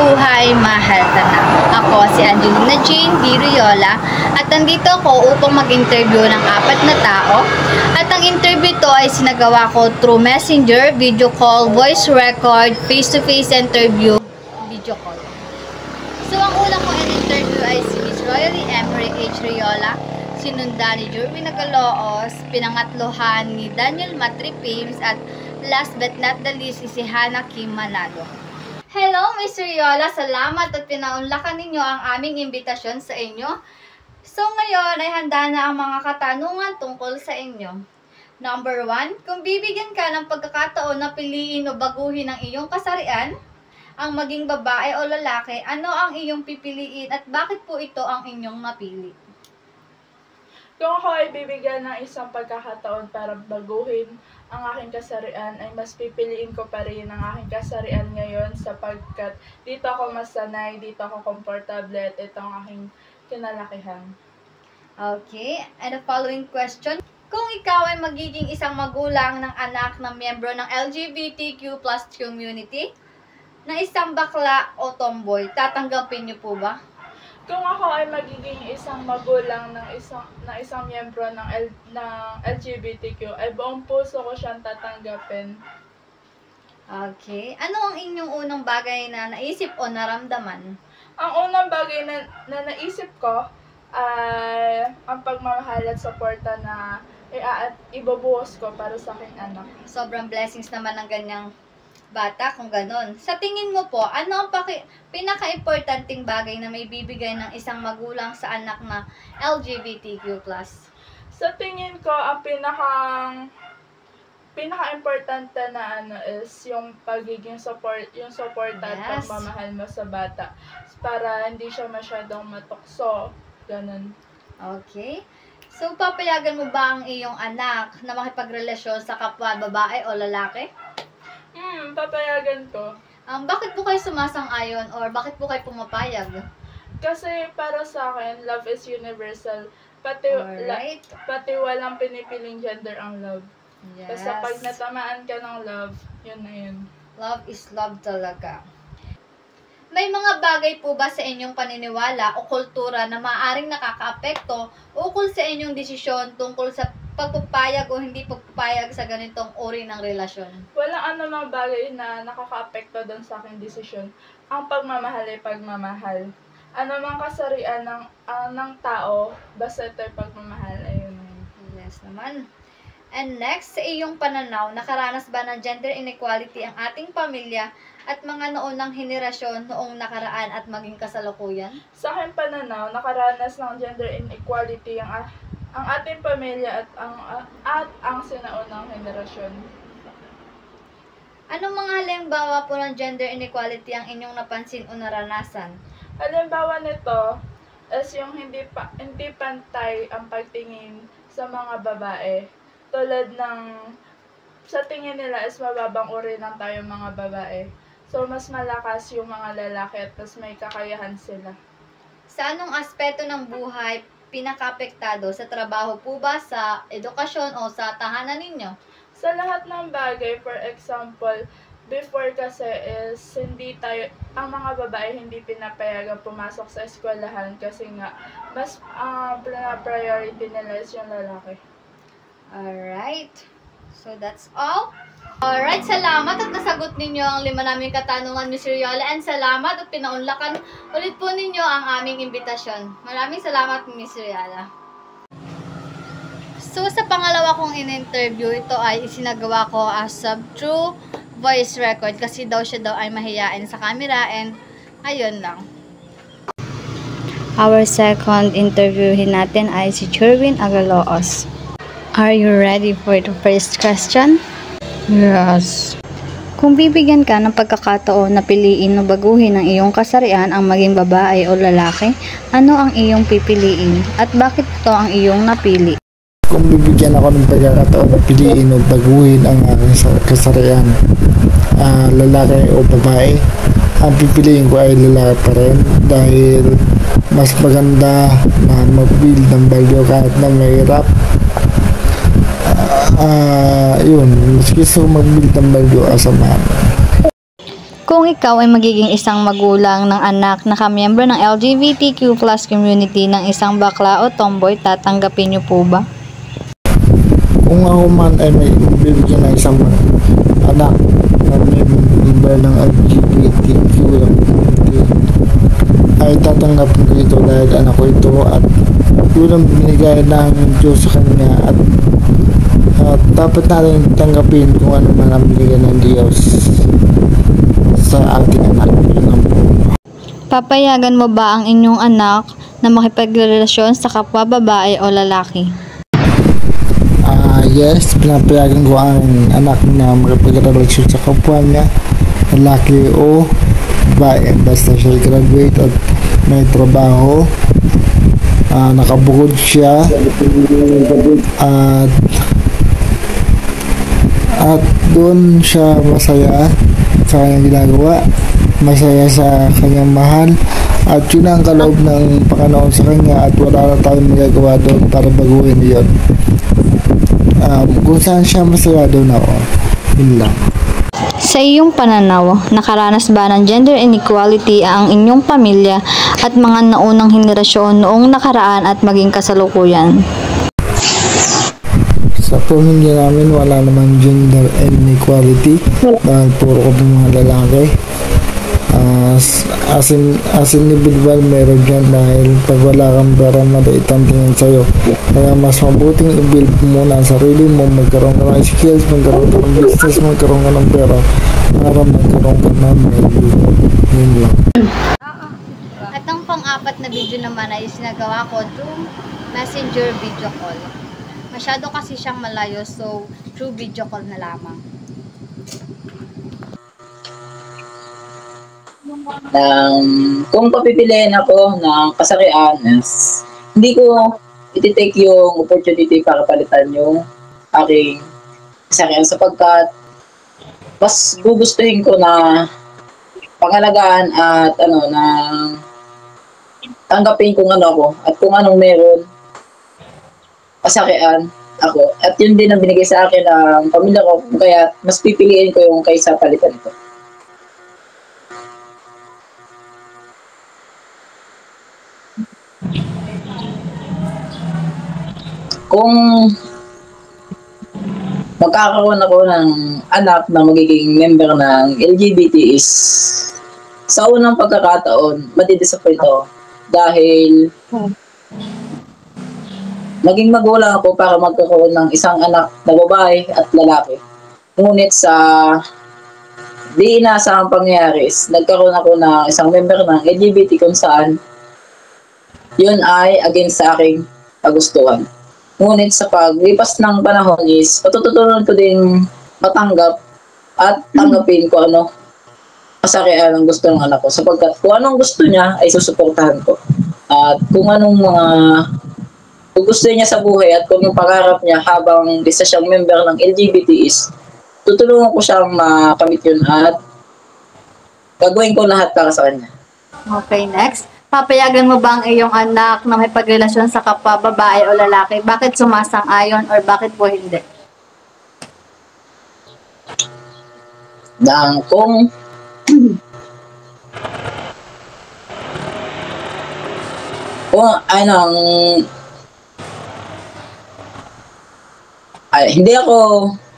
buhay, mahal tanang. Ako si Angelina Jane D. Riola at nandito ako upang mag-interview ng 4 na tao. At ang interview to ay sinagawa ko through messenger, video call, voice record, face-to-face interview, video call. So ang una kong interview ay si Miss Royally Emery H. Riola, sinunda ni Jerwin Agaloos, pinangatlohan ni Daniel Matri Pims, at last but not the least si Hannah Kim Manado. Hello, Miss Riola. Salamat at pinaunlakan ninyo ang aming imbitasyon sa inyo. So, ngayon ay handa na ang mga katanungan tungkol sa inyo. Number 1, kung bibigyan ka ng pagkakataon na piliin o baguhin ang iyong kasarian, ang maging babae o lalaki, ano ang iyong pipiliin at bakit po ito ang inyong napili? Kung ako ay bibigyan ng isang pagkakataon para baguhin ang aking kasarian, ay mas pipiliin ko pa rin ang aking kasarian ngayon sapagkat dito ako masanay, dito ako komportable at ito ang aking kinalakihan. Okay, and the following question. Kung ikaw ay magiging isang magulang ng anak ng miyembro ng LGBTQ+ community, na isang bakla o tomboy, tatanggapin niyo po ba? Kung ako ay magiging isang magulang ng isang miyembro ng LGBTQ, ay buong puso ko siyang tatanggapin. Okay. Ano ang inyong unang bagay na naisip o naramdaman? Ang unang bagay na naisip ko ay ang pagmamahal at suporta na ibubuhos ko para sa aking anak. Sobrang blessings naman ng ganyang bata kung ganon. Sa tingin mo po, ano ang pinaka-importanting bagay na may bibigay ng isang magulang sa anak na LGBTQ+? Sa tingin ko, ang pinaka-importante na is yung pagiging suporta at pagmamahal mo sa bata para hindi siya masyadong matukso. Ganon. Okay. So, papayagan mo ba ang iyong anak na makipagrelasyon sa kapwa babae o lalaki? Papayagan ko. Bakit po kayo sumasang-ayon or bakit po kayo pumapayag? Kasi para sa akin, love is universal. Pati walang pinipiling gender ang love. Yes. Kasi pag natamaan ka ng love, yun na yun. Love is love talaga. May mga bagay po ba sa inyong paniniwala o kultura na maaaring nakakaapekto ukol sa inyong desisyon tungkol sa pagpapayag o hindi pagpapayag sa ganitong uri ng relasyon? Walang anumang bagay na nakakaapekto doon sa aking desisyon. Ang pagmamahal ay pagmamahal. Ano mang kasarian ng tao, basta ito'y pagmamahal. Ayun. Yes naman. And next, sa iyong pananaw, nakaranas ba ng gender inequality ang ating pamilya at mga noonang henerasyon noong nakaraan at maging kasalukuyan? Sa aking pananaw, nakaranas ng gender inequality ang ating pamilya at ang sinaunang henerasyon. Anong mga halimbawa po ng gender inequality ang inyong napansin o naranasan? Halimbawa nito is yung hindi pantay ang pagtingin sa mga babae. Tulad ng sa tingin nila is mababang uri lang tayo mga babae. So mas malakas yung mga lalaki at mas may kakayahan sila. Sa anong aspeto ng buhay pinaka-apektado? Sa trabaho po ba, sa edukasyon o sa tahanan ninyo? Sa lahat ng bagay, for example, before kasi is ang mga babae hindi pinapayagang pumasok sa eskwelahan kasi nga mas priority nila is yung lalaki. Alright. So that's all. Alright, salamat at nasagot ninyo ang 5 naming katanungan, Miss Riola, and salamat at pinaunlakan ulit po ninyo ang aming imbitasyon. Maraming salamat, Miss Riola. So, sa pangalawa kong in-interview, ito ay isinagawa ko as through voice record kasi siya ay mahiyain sa camera, and ayun lang. Our second interview natin ay si Jerwin Agaloos. Are you ready for the first question? Yes. Kung bibigyan ka ng pagkakataon na piliin o baguhin ang iyong kasarian ang maging babae o lalaki, ano ang iyong pipiliin at bakit ito ang iyong napili? Kung bibigyan ako ng pagkakataon na piliin o baguhin ang aking kasarian, lalaki o babae, ang pipiliin ko ay lalaki pa rin dahil mas maganda na mag-build ng value kahit na mahirap. Yun, mas gusto mag-build ng value as a man. Kung ikaw ay magiging isang magulang ng anak na kamiyembro ng LGBTQ+ community ng isang bakla o tomboy, tatanggapin niyo po ba? Kung ako man ay may bibigyan ng isang anak na member ng LGBTQ community, ay tatanggapin ko ito dahil anak ko ito at yun ang binigay ng Diyos sa kanya at dapat natin tanggapin kung ano man ang binigay ng Diyos sa ating anak. Yun ang po. Papayagan mo ba ang inyong anak na makipagrelasyon sa kapwa babae o lalaki? Yes, pinapayagan ko ang anak na makipagrelasyon sa kapwa niya, lalaki o babae, basta siya graduate at may trabaho, nakabukod siya at doon siya masaya sa kanyang ginagawa, masaya sa kanyang mahal, at yun ang kaloob ng Panginoon sa kanya at wala na tayong magagawa doon para baguhin yun. Kung saan siya masaya doon ako, yun lang. Sa iyong pananaw, nakaranas ba ng gender inequality ang inyong pamilya at mga naunang henerasyon noong nakaraan at maging kasalukuyan? Sa pamilya namin, wala naman gender inequality dahil puro kami mga lalaki. As individual, meron dyan dahil pag wala kang pera, maliit ang tingin sa'yo. Kaya mas mabuting i-build muna ang sarili mo, magkaroon ka ng skills, magkaroon ka ng business, magkaroon ka ng pera para magkaroon ka ng value. Yun lang. At ang pang-apat na video naman ay sinagawa ko through messenger video call. Masyado kasi siyang malayo, so through video call na lamang. Kung papipiliin ako ng kasarian, hindi ko ititake yung opportunity para palitan yung aking kasarian sapagkat mas gugustuhin ko na pangalagaan at na tanggapin kung ano ako at kung anong meron kasarian ako. At yun din ang binigay sa akin ng pamilya ko, kaya mas pipiliin ko yung kaysa palitan ito. Kung magkakaroon ako ng anak na magiging member ng LGBT is sa unang pagkakataon, matidisappoint ako dahil naging magulang ako para magkaroon ng isang anak na babae at lalaki. Ngunit sa di inaasahang pangyayari is nagkaroon ako ng isang member ng LGBT kung saan yun ay against sa aking kagustuhan. Ngunit sa paglipas ng panahon is patututunan ko din matanggap at tanggapin ko ano kasarian ang gusto ng anak ko sapagkat kung anong gusto niya ay susuportahan ko. At kung anong mga gusto niya sa buhay at kung yung pangarap niya habang isa siyang member ng LGBT is tutulungan ko siyang makamit yun at gagawin ko lahat para sa kanya. Okay, next. Papayagan mo ba ang iyong anak na may pagrelasyon sa kapwa babae o lalaki? Bakit sumasang-ayon or bakit po hindi? Kung hindi ako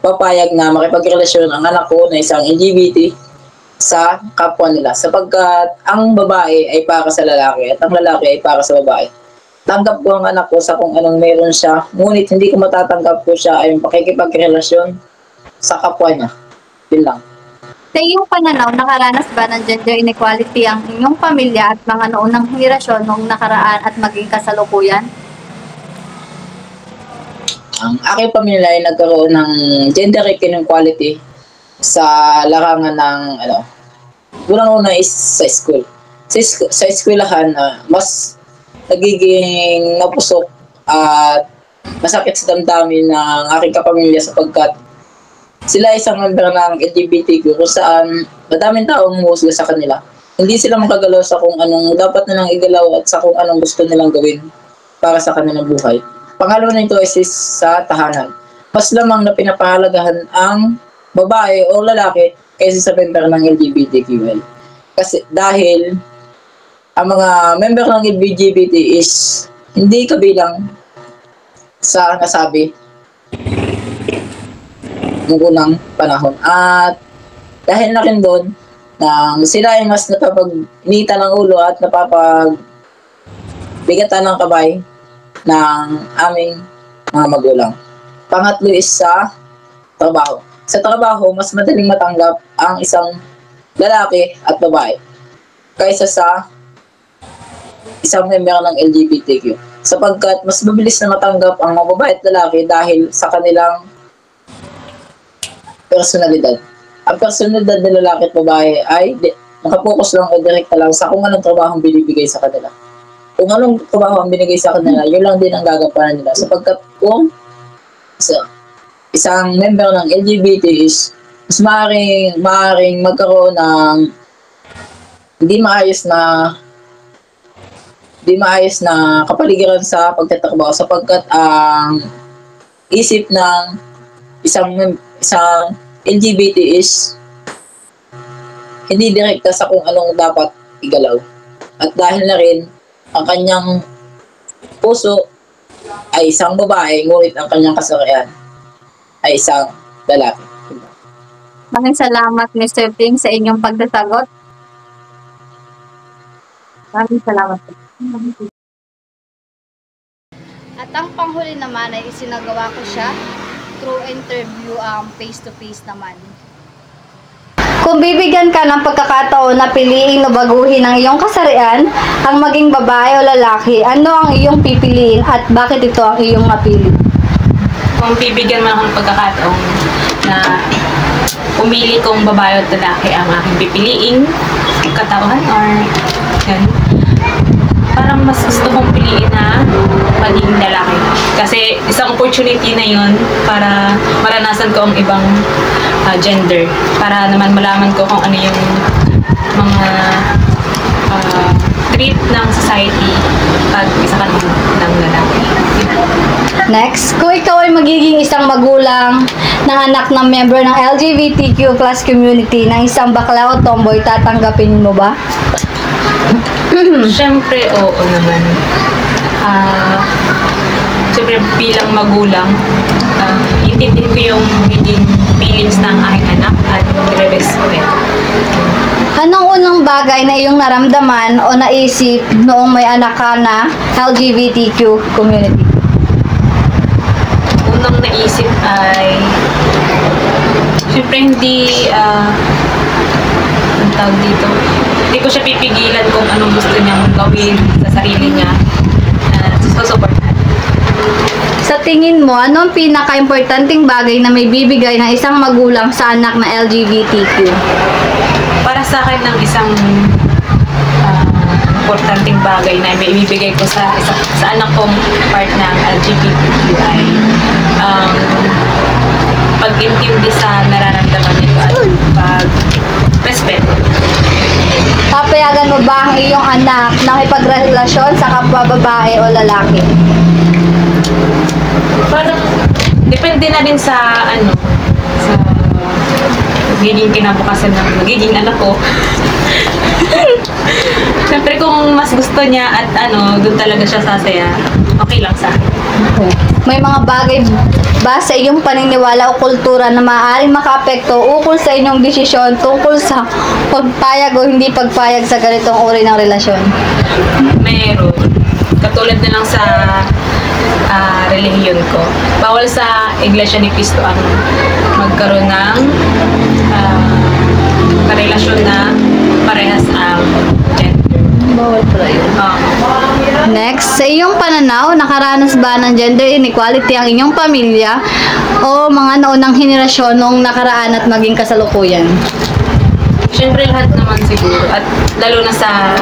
papayag na makipagrelasyon ang anak ko na isang LGBT sa kapwa nila sapagkat ang babae ay para sa lalaki at ang lalaki ay para sa babae. Tanggap ko ang anak ko sa kung anong meron siya, ngunit hindi ko matatanggap ko siya ay pakikipagrelasyon sa kapwa niya. Yun lang. Sa iyong pananaw, nakaranas ba ng gender inequality ang inyong pamilya at mga naunang henerasyon noong nakaraan at maging kasalukuyan? Ang aking pamilya ay nagkaroon ng gender inequality sa larangan ng unang-una is sa school. Sa eskwelahan, mas nagiging napusok at masakit sa damdamin ng aking kapamilya sapagkat sila isang member ng LGBTQ kung saan madaming taong humusga sa kanila. Hindi sila makagalaw sa kung anong dapat nilang igalaw at sa kung anong gusto nilang gawin para sa kanilang buhay. Pangalawa nito is sa tahanan. Mas lamang na pinapahalagahan ang babae o lalaki kaysa sa member ng LGBTQI. Kasi dahil ang mga member ng LGBT is hindi kabilang sa nasabi ng unang panahon. At dahil na rin doon, na sila ay mas napapaginitan ng ulo at napapagbigatan ng kabay ng aming mga magulang. Pangatlo is sa trabaho. Sa trabaho, mas madaling matanggap ang isang lalaki at babae kaysa sa isang member ng LGBTQ. Sapagkat mas mabilis na matanggap ang mga babae at lalaki dahil sa kanilang personalidad. Ang personalidad ng lalaki at babae ay nakapokus lang o direkta lang sa kung anong trabaho ang binibigay sa kanila. Kung anong trabaho ang binigay sa kanila, yun lang din ang gagampanan nila. Sapagkat kung isang member ng LGBT is mas maaaring magkaroon ng hindi maayos na kapaligiran sa pagtatrabaho sapagkat ang isip ng isang LGBT is hindi direkta sa kung anong dapat igalaw. At dahil na rin ang kanyang puso ay isang babae, ngunit ang kanyang kasarian ay isang lalaki. Maraming salamat, Mr. Ping, sa inyong pagsasagot. Maraming salamat. At ang panghuli naman ay isinagawa ko siya through interview, face-to-face naman. Kung bibigyan ka ng pagkakataon na piliin o baguhin ang iyong kasarian, ang maging babae o lalaki, ano ang iyong pipiliin at bakit ito ang iyong napili? Kung bibigyan mo ako ng pagkakataon na pumili kong babae at lalaki ang aking pipiliing katawan or yan, parang mas gusto kong piliin na maging lalaki. Kasi isang opportunity na yun para maranasan ko ang ibang gender. Para naman malaman ko kung ano yung mga treat ng society pag isa ka ng lalaki. Next, kung ikaw ay magiging isang magulang ng anak ng member ng LGBTQ plus community ng isang bakla o tomboy, tatanggapin mo ba? Siyempre, oo naman. Siyempre, bilang magulang, intindihin ko yung magiging feelings ng aking anak at i-respect. Anong unang bagay na iyong naramdaman o naisip noong may anak ka na LGBTQ community? Unang naisip ay siyempre hindi ang tawag dito, hindi ko siya pipigilan kung anong gusto niyang gawin sa sarili niya. Susuportahan. Sa tingin mo, ano ang pinaka-importanting bagay na may bibigay ng isang magulang sa anak na LGBTQ? Para sa akin ng isang importanteng bagay na may ibibigay ko sa anak kong part ng LGBTQI, pag-intindi sa nararamdaman nito at pag-respect. Papayagan mo ba ang iyong anak na ipagrelasyon sa kapwa babae o lalaki? Parang depende na din sa sa magiging kinabukasan ng magiging anak ko. Siyempre kung mas gusto niya at doon talaga siya sasaya, okay lang sa akin. May mga bagay ba sa iyong paniniwala o kultura na maaaring makaapekto ukol sa inyong desisyon tungkol sa pagpayag o hindi pagpayag sa ganitong uri ng relasyon? Meron. Katulad na lang sa relihiyon ko. Bawal sa Iglesia ni Cristo ang magkaroon ng karelasyon na parehas ang gender. Bawal pala yun. Next, sa iyong pananaw, nakaranas ba ng gender inequality ang inyong pamilya o mga naunang henerasyon nung nakaraan at maging kasalukuyan? Siyempre lahat naman siguro at lalo na sa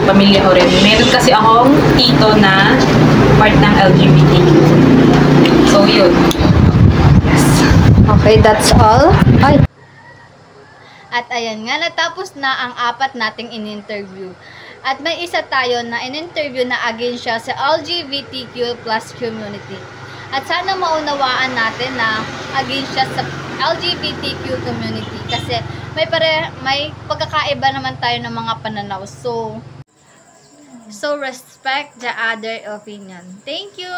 pamilya ko rin. Meron kasi akong tito na part ng LGBTQ. So yun. Yes. Okay, that's all. Ay. At ayan nga, natapos na ang apat nating in-interview. At may isa tayo na in-interview na against siya sa LGBTQ plus community. At sana maunawaan natin na against siya sa LGBTQ community kasi may pagkakaiba naman tayo ng mga pananaw. So respect the other opinion. Thank you.